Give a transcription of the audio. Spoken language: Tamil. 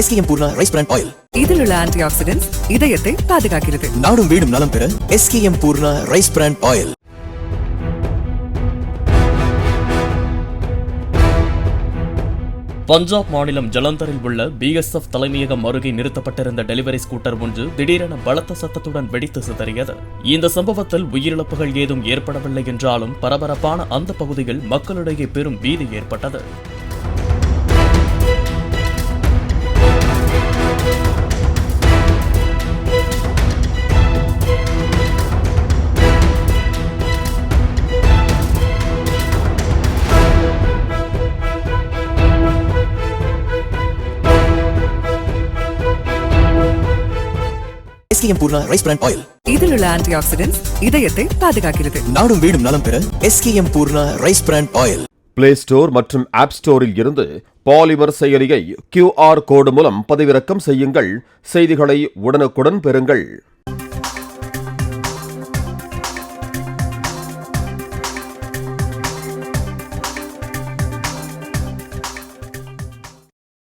SKM Poorna rice bran oil. இதில் உள்ள ஆன்டி ஆக்சிடென்ட்ஸ் இதயத்தை பாதுகாக்கிறது. நாடும் வீடும் நலம் பெற SKM Poorna rice bran oil. Punjab மாநிலம் ஜலந்தரில் உள்ள BSF தலைமையகம் அருகே நிறுத்தப்பட்டிருந்த டெலிவரி ஸ்கூட்டர் ஒன்று திடீரென பலத்த சத்தத்துடன் வெடித்து சிதறியது. இந்த சம்பவத்தில் உயிரிழப்புகள் ஏதும் ஏற்படவில்லை என்றாலும் பரபரப்பான அந்த பகுதியில் மக்களிடையே பெரும் பீதி ஏற்பட்டது. SKM Poorna rice bran oil. இதில் உள்ள ஆன்டி ஆக்சிடென்ட்ஸ் இதயத்தை பாதுகாக்கிறது. நாடும் வீடும் நலம் பெற SKM Poorna rice bran oil. Play store மற்றும் ஆப் ஸ்டோரில் இருந்து பாலிமர் செயலியை QR கோடு மூலம் பதிவிறக்கம் செய்யுங்கள். செய்திகளை உடனுக்குடன் பெறுங்கள்.